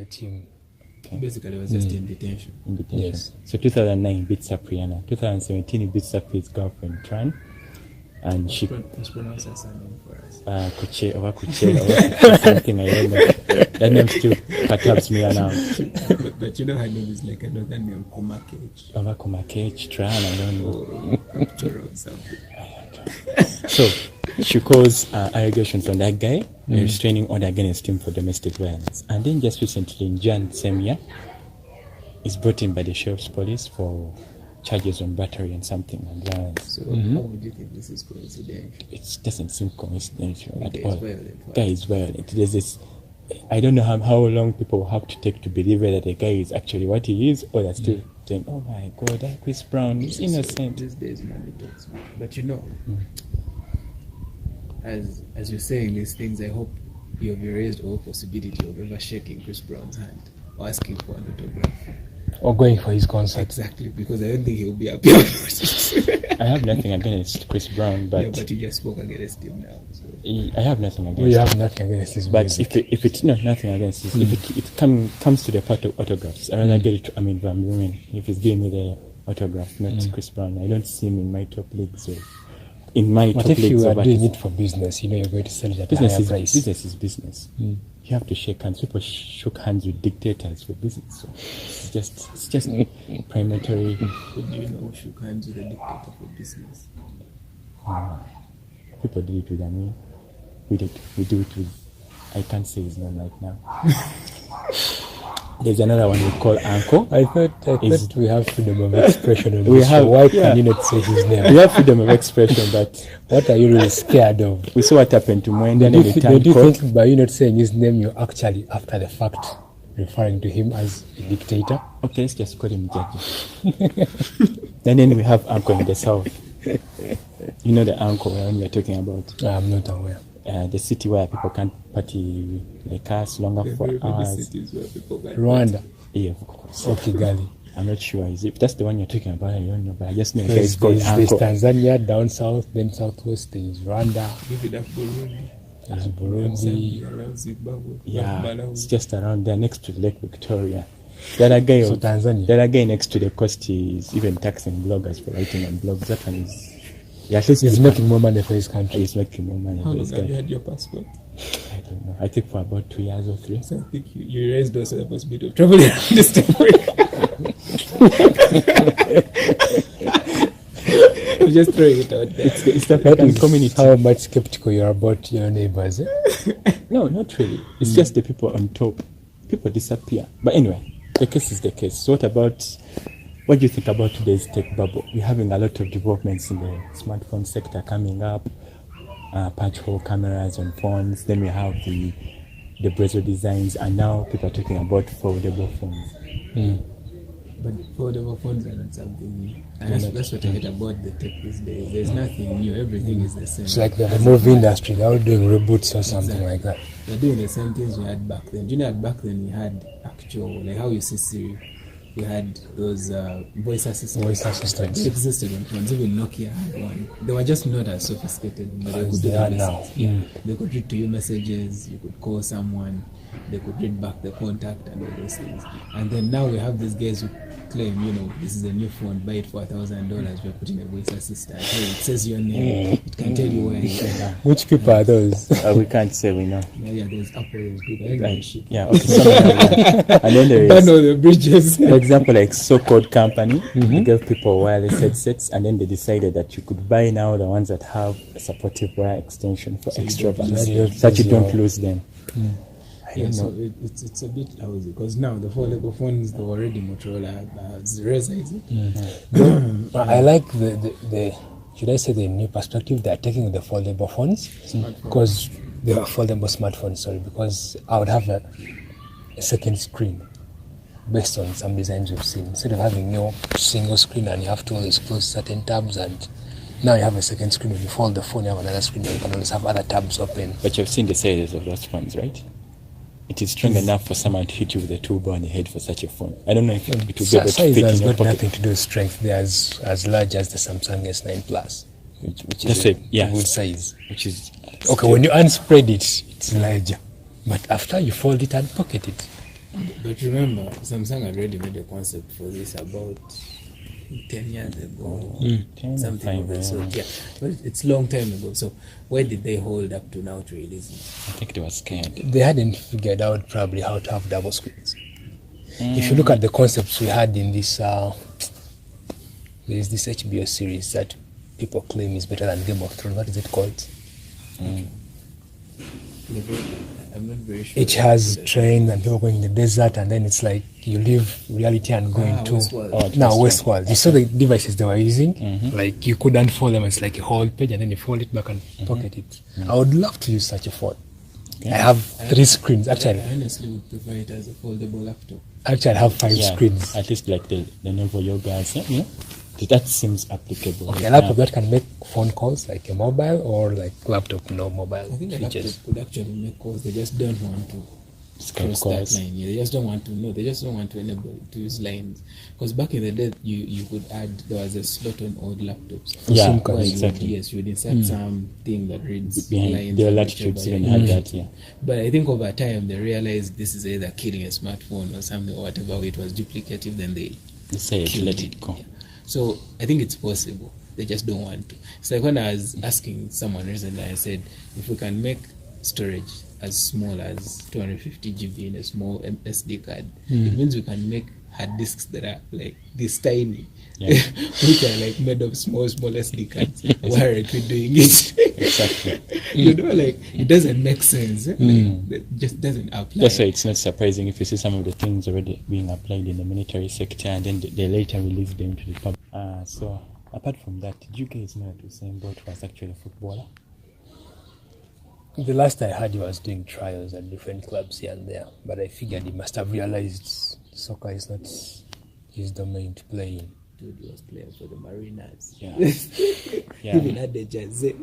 the team. Okay. Basically, it was just in detention. Yes. So 2009 beats up Rihanna. 2017 he beats up his girlfriend Tran, and she pronounce her surname for us. Kuche or something I don't know. That name still perturbs me now. But you know her name is like another name, Kumakech. Kumakech, Tran, I don't know. Or something. So she calls allegations on that guy, a restraining order against him for domestic violence. And then just recently, in Jan same year, he's brought in by the sheriff's police for charges on battery and something and violence. So how would you think this is coincidental? It doesn't seem coincidental at It's all. violent. Guy is violent. There's this. I don't know how long people have to take to believe whether the guy is actually what he is, or they're still saying, "Oh my God, that Chris Brown is innocent." These days, money talks. But you know, as you're saying these things, I hope you have erased all possibility of ever shaking Chris Brown's hand or asking for an autograph. Or going for his concert. Exactly, because I don't think he'll be happy about it. I have nothing against Chris Brown, but... Yeah, but you just spoke against him now. So. I have nothing against him. You have nothing against his music. But if it's not nothing against his, if it comes to the part of autographs, I rather get it to Armin van Buuren if he's giving me the autograph, not Chris Brown. I don't see him in my top leagues. So But if you are doing it for business, you know you're going to sell it at a higher price. Business is business. You have to shake hands. People shook hands with dictators for business. So it's just primarily. Do you know who shook hands with a dictator for business? People do it with me. We do it with. I can't say his name right now. There's another one we call Uncle. I thought we have freedom of expression on we this have, show. Why can you not say his name? We have freedom of expression, but what are you really scared of? We saw what happened to Mwenda and the Do you think by you not saying his name, you're actually, after the fact, referring to him as a dictator? Okay, let's just call him Jackie. And then we have Uncle in the south. You know the Uncle when we're talking about? I'm not aware. The city where people can't party the cars longer for hours. Rwanda. Yeah, of course. Or Kigali. I'm not sure. If that's the one you're talking about, I don't know. But I just know it's called Uncle. There's Tanzania down south, then southwest there's Rwanda. There's Burundi. Yeah, it's just around there next to Lake Victoria. The other guy, so Tanzania. The other guy next to the coast is even taxing bloggers for writing on blogs. That one is... Yeah, at least he's making more money for his country. He's making more money for his country. How long have you had your passport? I don't know. I think for about 2 years or 3. So I think you raised also the possibility of traveling around this country. I'm just throwing it out there. It's the African community. How much skeptical you are about your neighbors? No, not really. It's just the people on top. People disappear. But anyway, the case is the case. So what do you think about today's tech bubble? We're having a lot of developments in the smartphone sector coming up, patch hole cameras on phones. Then we have the bezel designs, and now people are talking about foldable phones. But foldable phones are not something new. And that's what I hate about the tech these days. There's nothing new. Everything is the same. It's like the movie industry. They're all doing reboots or something like that. They're doing the same things we had back then. Do you know that back then we had actual, like how you see Siri, we had those voice assistants. They existed on phones. Even Nokia had one. They were just not as sophisticated, but they could do they are now. Yeah. They could read to you messages. You could call someone. They could read back the contact and all those things. And then now we have these guys who claim, this is a new phone, buy it for $1,000. We're putting a voice assistant. Hey, it says your name. It can tell you where you are. Which people are those? We can't say we know. Yeah, there's Apple, there's Google. Yeah, okay. And then there is... Burn all the bridges. For example, like so-called company, they gave people wireless headsets, and then they decided that you could buy now the ones that have a supportive wire extension for extra bands, so that you don't lose them. Yeah, so it's a bit lousy because now the foldable phones, they're already Motorola, Razr, is it? I like the should I say the new perspective they're taking with the foldable phones, because they are foldable smartphones. Sorry, because I would have a second screen based on some designs we've seen. Instead of having your single screen and you have to always close certain tabs, and now you have a second screen. When you fold the phone, you have another screen where you can always have other tabs open. But you've seen the sizes of those phones, right? It is strong enough for someone to hit you with a tool bar on the head for such a phone. I don't know if it will be able to fit in your pocket. Nothing to do with strength. They're as large as the Samsung S9 Plus, which is a good size. Which is okay. When you unspread it, it's larger, but after you fold it and pocket it, But remember, Samsung already made a concept for this about 10 years ago. 10 Something of that sort. Yeah, but it's long time ago. So where did they hold up to now to release it? I think they were scared. They hadn't figured out probably how to have double screens. If you look at the concepts we had in this, there's this HBO series that people claim is better than Game of Thrones. What is it called? I'm not very sure. It has trains and people going in the desert, and then it's like you leave reality and go into Westworld. Westworld. You saw the devices they were using, like you could unfold them. It's like a whole page, and then you fold it back and pocket it. I would love to use such a phone. I have 3 screens. Actually, I honestly would prefer it as a foldable laptop. I have 5 screens. At least like the Novo Yogas, you know? That seems applicable. Okay, a laptop that can make phone calls, like a mobile, or like laptop no mobile I think a features. laptop could actually make calls. They just don't want to Skype cross calls. that line. Yeah, they just don't want to. No, they just don't want to enable to use lines. Because back in the day, you could add. There was a slot on old laptops. Yeah, SIM cards. Where exactly. you would insert something that reads Behind lines. their and latitudes whichever, even yeah. had that, yeah. But I think over time they realized this is either killing a smartphone or something, or whatever. It was duplicative. Then they They say killed let it go. Yeah. So I think it's possible. They just don't want to. It's like when I was asking someone recently, I said, if we can make storage as small as 250 GB in a small SD card, it means we can make hard disks that are like this tiny, which are like made of small SD cards. Why aren't we doing it? Exactly. You know, like it doesn't make sense. Like, it just doesn't apply. That's why it's not surprising if you see some of the things already being applied in the military sector and then they later release them to the public. So, apart from that, did you guys know that Usain Bolt was actually a footballer? The last I heard, he was doing trials at different clubs here and there, but I figured he must have realized soccer is not his domain to play in. Dude was playing for the Mariners. Yeah. Even had the jersey.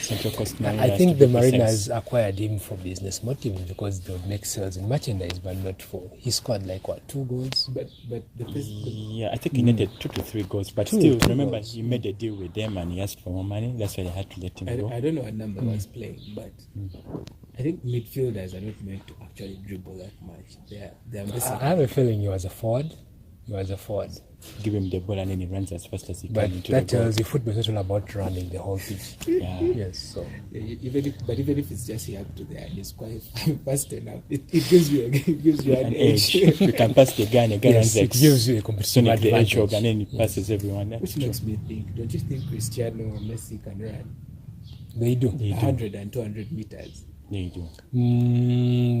Central Coast I Mariners, think to the be precise. Mariners acquired him for business motives because they would make sales in merchandise, but not for. He scored like 2 goals. But the first, Yeah, I think he needed 2 to 3 goals, but Two still, goals. remember, he made a deal with them and he asked for more money. That's why they had to let him go. I don't know what number was playing, but I think midfielders are not meant to actually dribble that much. They're missing. I have a feeling he was a forward. He was a forward. Give him the ball and then he runs as fast as he But can into that the goal. tells you football is not all about running the whole pitch. Yeah. Yes, so. Even if it's just here up to there, it's quite fast enough. It gives you an edge. You can pass the guy and the guy Yes, runs like it gives you a competitive Sonic the Hedgehog advantage. and then he passes everyone. Which makes me think, don't you think Cristiano or Messi can run They do. 100 and 200 meters? They do.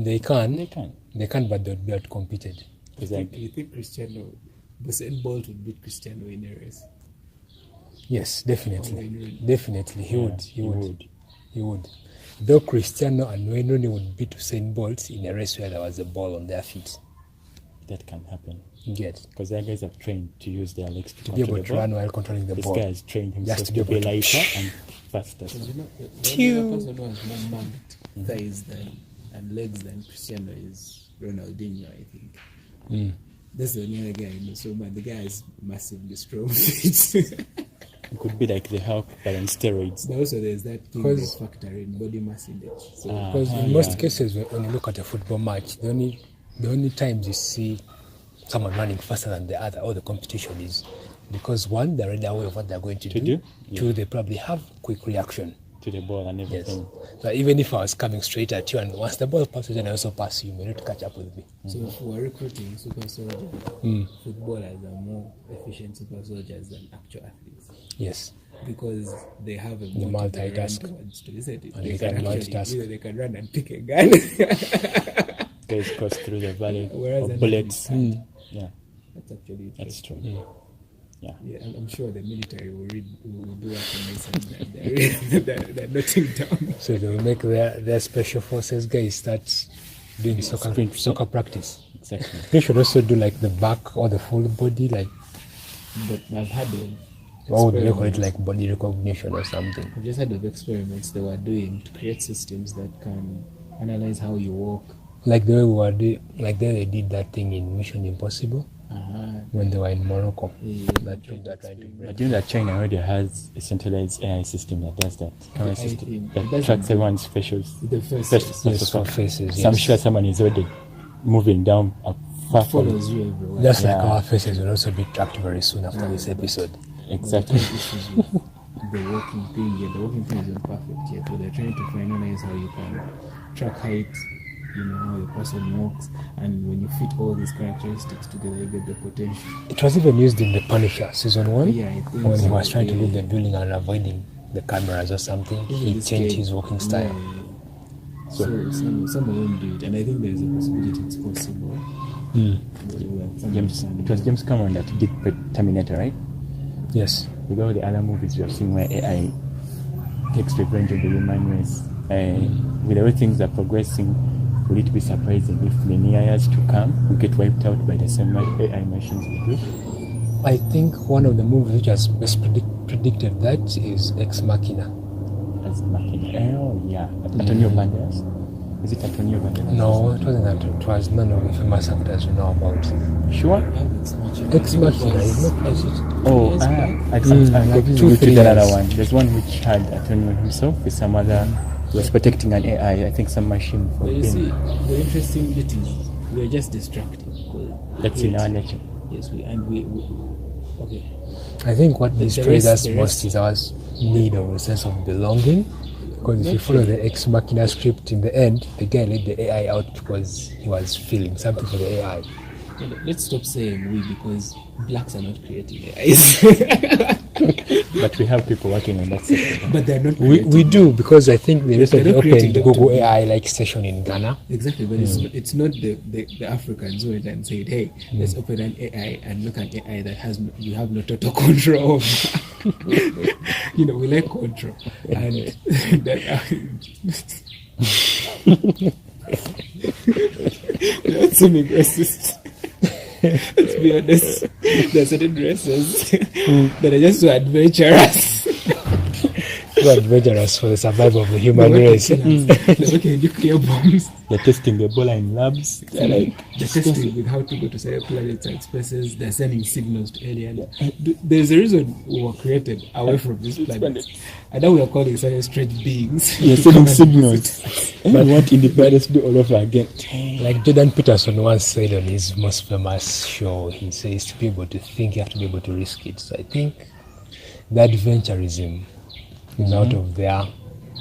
They can. They can. They can, but they'll be outcompeted. You think Usain Bolt would beat Cristiano in a race? Yes, definitely. Oh, Definitely, he Yeah, would. he would. He would. Though Cristiano and Wayne Rooney would beat Usain Bolt in a race where there was a ball on their feet. That can happen. You get Because their guys have trained to use their legs to to be control able the to ball. run while controlling the This ball. guy has trained himself Just to to be be able to- lighter and faster. Because the only person who has more marked thighs and legs than Cristiano is Ronaldinho, I think. That's the only other guy I know. So, man, the guy is massively strong feet. It could be like the Hulk, but on steroids. But also, there's that thing they Because- factor in body mass index. So, Because in most cases, when you look at a football match, the only times you see someone running faster than the other, or the competition is because one, they're already aware of what they're going to do. Two, they probably have quick reaction. To the ball and Yes. everything. So even if I was coming straight at you, and once the ball passes, then I also pass you, you may not catch up with me. so if we're recruiting super soldiers, footballers are more efficient super soldiers than actual athletes. Yes. Because they have a more multitask. towards to, isn't it? And They they can can actually, multitask. either they can run and pick a gun. Guys cross through the valley Whereas of an bullets. athlete Yeah, That's actually that's interesting. true. Yeah. Yeah, I'm sure the military will do what they're noting down. So they'll make their special forces guys start doing soccer practice. Exactly. They should also do like the back or the full body, like But I've had of what would they call it, experiments. like body recognition or something. I've just heard of experiments they were doing to create systems that can analyze how you walk. Like the way we were like they did that thing in Mission Impossible when they were in Morocco. Yeah. That trip they're trying to But break. you know that China already has a centralized AI system that does that. Camera The system IT. that Doesn't tracks do- everyone's facials. The first Faces, Yes, for faces. So I'm Yes. sure someone is already moving down far from follows you everywhere. Just like Yeah. our faces will also be tracked very soon after this episode. exactly. Issues with the walking thing. Yeah, the walking thing isn't perfect yet, but they're trying to finalize how you can track height, you know, how the person walks, and when you fit all these characteristics together, you get the potential. It was even used in The Punisher season 1 Yeah, I think when he so. was trying to Yeah. leave the building and avoiding the cameras or something. Even He this changed guy- his walking style. Yeah. So some of them do it, and I think there's a possibility it's possible. It was James Cameron that did Terminator, right? Yes. With all the other movies we have seen where AI takes revenge on the human race, with the way things are progressing, will it be surprising if in the near years to come we get wiped out by the same AI machines we do? I think one of the movies which has best predicted that is Ex Machina. As Machina. Oh, yeah. Antonio Banderas. Is it Antonio Banderas? No, it wasn't that. It was none of the famous actors you know about. Sure? Ex Machina is not. Oh, I got to three the other years. one. There's one which had Antonio himself with some other. He was protecting an AI, I think some machine for But you see, him. the interesting bit is we're just distracted. That's in our nature. Yes, we okay. I think what destroys us the most is our need of a sense of belonging. Because if you follow the Ex Machina script, in the end, the guy let the AI out because he was feeling something for the AI. Let's stop saying we, because blacks are not creating AIs. But we have people working on that sector. But they're not We creating. do, because I think they recently not creating opened them Google to be- AI like station in Ghana. Exactly, but it's not the Africans who went and said, hey, let's open an AI and look at AI that we have no total control over. You know, we like control. And without seeming racist, let's be honest, there are certain races that are just so adventurous. Too adventurous for the survival of the human They're race. making nuclear bombs. They're testing Ebola in labs. They're like, They're testing with how to go to certain planets and spaces. They're sending signals to aliens. There's a reason we were created away from this planet. And now we are calling certain strange beings. you're to sending come and signals. visit. And we want independence to be all over again. Like Jordan Peterson once said on his most famous show, he says to be able to think, you have to be able to risk it. So I think that adventurism is out of their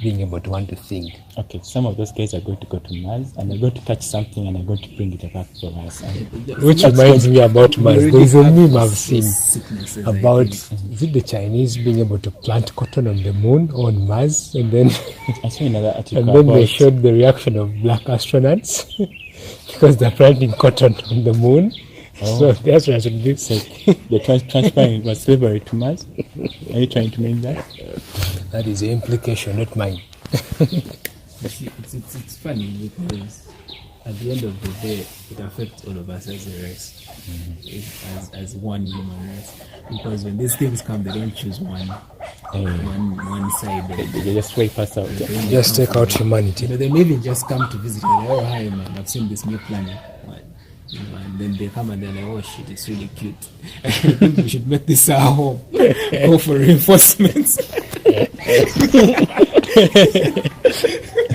being able to want to think. Okay, some of those guys are going to go to Mars and they're going to catch something and they're going to bring it back for us. And Which reminds me about Mars. We There's a already meme have I've seen sicknesses, I about, think. is it the Chinese being able to plant cotton on the moon or on Mars? And then I saw another article and then they about showed the reaction of black astronauts because they're planting cotton on the moon. So the astronauts would be they're transferring was slavery to Mars. Are you trying to mean that? that is the implication, not mine. You see, it's funny because at the end of the day, it affects all of us as a race, as one human race. Because when these things come, they don't choose one side. They just way past out. Just take out humanity. You know, they may even just come to visit and they're like, oh, hi man, I've seen this new planet. You know, and then they come and they're like, oh shit, it's really cute. I think we should make this our home. Go for reinforcements.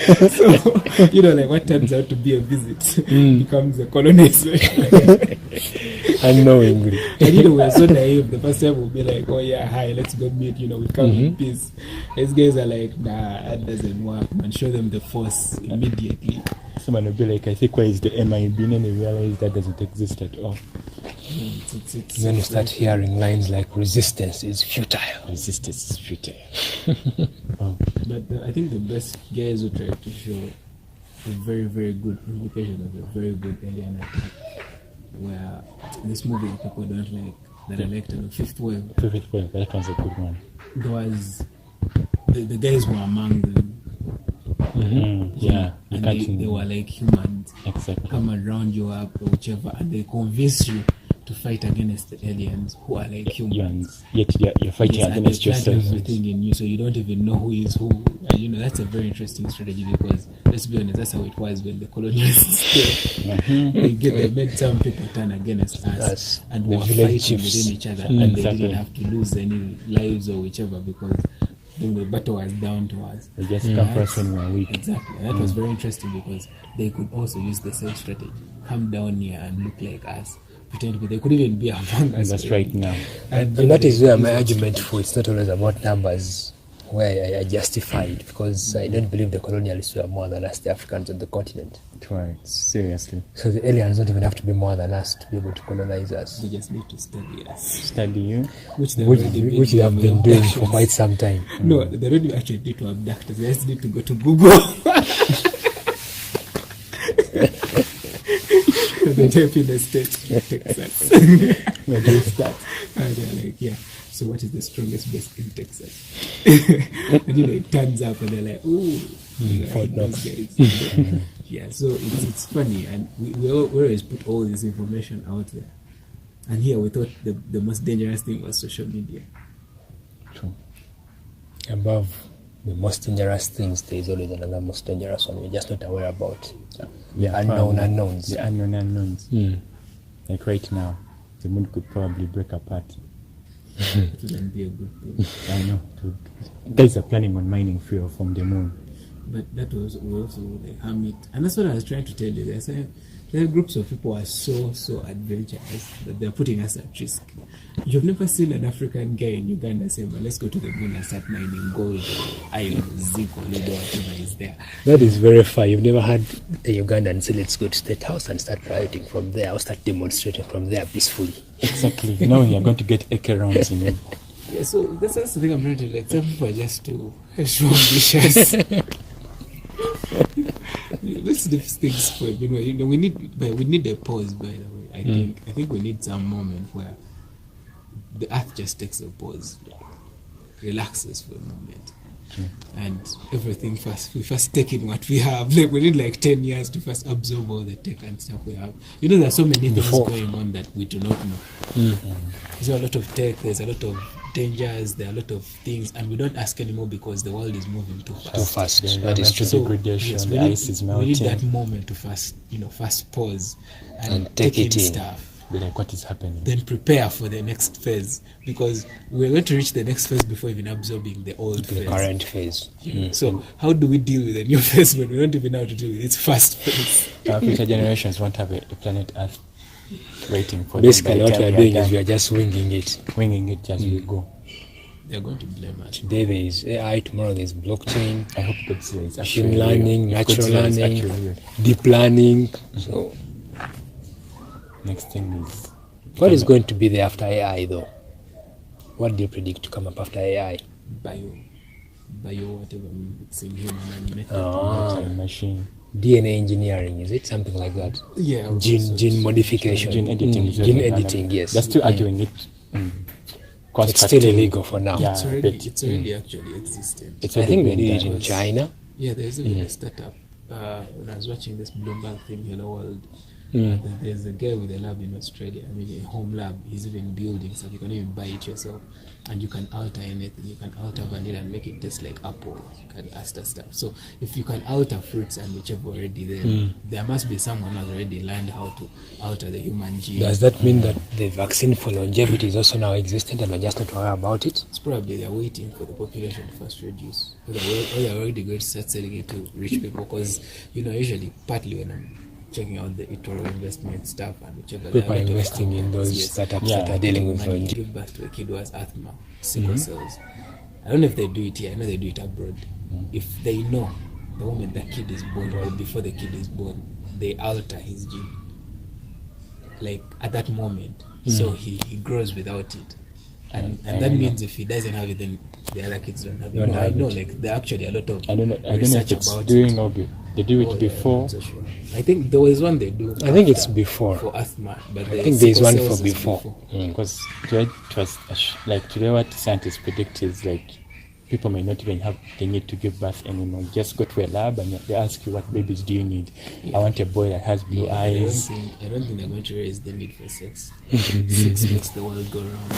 So, you know, like what turns out to be a visit becomes a colonization. Unknowingly. And you know, we're so naive. The first time we'll be like, oh yeah, hi, let's go meet. You know, we come in peace. These guys are like, nah, that doesn't work. And show them the force immediately. Someone will be like, I think where is the MIB? And they realize that doesn't exist at all. Then you start hearing lines like resistance is futile. Resistance is futile. But I think the best guys who try to show a very, very good indication of a very good alien attack, where this movie people don't like, that I liked on Fifth Wave. Fifth Wave, that one's a good one. There was the guys were among them. Yeah, And they were like humans. Exactly. Come and round you up or whichever, and they convince you to fight against the aliens who are like humans. Yet you're fighting Yes, and against they plant yourself. everything in you, so you don't even know who is who. And you know, that's a very interesting strategy because let's be honest, that's how it was when the colonialists came. They made some people turn against us, and we the were village fighting chiefs. within each other, and they Exactly. didn't have to lose any lives or whichever because the battle was down to us. They just come for us when we are weak. Exactly. And that was very interesting because they could also use the same strategy. Come down here and look like us. Pretend they could even be among us. That's right now. And that is where my argument for it's not always about numbers, where I justify it, because I don't believe the colonialists were more than us, the Africans on the continent. Right, seriously. So the aliens don't even have to be more than us to be able to colonize us. They just need to study us. Study you? Which Which they have been doing for quite some time. No, they don't actually need to abduct us. They just need to go to Google. They type in the state, Texas. Where do you start? And they're like, yeah. So what is the strongest base in Texas? And it turns up and they're like, ooh, Fort Knox. those guys. Yeah, so it's funny, and we always put all this information out there. And here we thought the most dangerous thing was social media. True. Above the most dangerous things, there is always another most dangerous one we're just not aware about. The unknown unknowns. The unknown unknowns. Like right now, the moon could probably break apart. It wouldn't be a good thing. I know. Guys are planning on mining fuel from the moon. But that was also like harm it. And that's what I was trying to tell you. I said there are groups of people who are so adventurous that they're putting us at risk. You've never seen an African guy in Uganda say, well, let's go to the moon and start mining gold, iron, zinc, or lead, or whatever is there. That is very far. You've never had a Ugandan say, let's go to State House and start rioting from there, or start demonstrating from there peacefully. Exactly. Now you're going to get echo rounds in it. Yeah, so that's the thing I'm trying to like. Some people are just too ambitious. Let's do things for we need a pause. By the way, I think we need some moment where the earth just takes a pause, relaxes for a moment, and everything we first take in what we have. Like we need like 10 years to first absorb all the tech and stuff we have. There's so many things going on that we do not know. There's a lot of tech. There's a lot of dangers. There are a lot of things, and we don't ask anymore because the world is moving too fast. That is true. Degradation, the ice is melting. We need that moment to first pause and take it in stuff. Be like, what is happening? Then prepare for the next phase, because we're going to reach the next phase before even absorbing the old phase. The current phase. So how do we deal with the new phase when we don't even know how to deal with its first phase? Our future generations won't have a planet Earth waiting for Basically, them. what we are doing is we are just winging it. Winging it as we go. They're going to blame us. Today there is AI, tomorrow there is blockchain, I hope Godzilla is machine learning, real. natural Godzilla is learning, actually real. deep learning. So Next thing is... what is going to be there after AI though? What do you predict to come up after AI? Bio whatever, mixing human and method. Machine. DNA engineering, is it? Something like that? Yeah. Gene modification. Gene editing. Gene editing, yes. They're still arguing it. It's still illegal for now. Yeah. It's already actually existent. I think they did it in China. Yeah, there's even a startup. When I was watching this Bloomberg thing, Hello World, there's a guy with a lab in Australia, a home lab. He's even building stuff. You can even buy it yourself, and you can alter anything. You can alter vanilla and make it taste like apple. You can alter stuff. So if you can alter fruits and whichever already there, there must be someone who has already learned how to alter the human gene. Does that mean that the vaccine for longevity is also now existent and we're just not aware about it? It's probably they're waiting for the population to first reduce. They're already going to start selling it to rich people, because usually partly when I'm checking out the eToro investment stuff and whichever People are investing in those startups that are dealing with money. longevity. Give birth to a kid who has asthma, sickle cells. I don't know if they do it here. I know they do it abroad. If they know the moment the kid is born or before the kid is born, they alter his gene. Like at that moment, so he grows without it. And that means if he doesn't have it, then the other kids don't have it. I know, like there are actually a lot of I don't know if research it's about doing it. or they do it before. I'm not so sure. I think there was one they do. I think it's before. For asthma, but I think there's one sickle for cells is before. Because today it was like today what scientists predict is like people may not even have the need to give birth anymore. Just go to a lab and they ask you, what babies do you need? I want a boy that has blue eyes. I don't think they're going to raise the need for sex. Sex makes the world go round.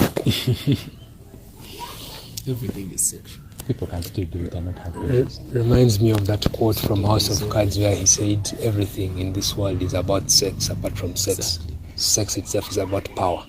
Everything is sexual. People can still do it and not have babies. Reminds me of that quote from House of Cards where he said everything in this world is about sex apart from sex. Exactly. Sex itself is about power.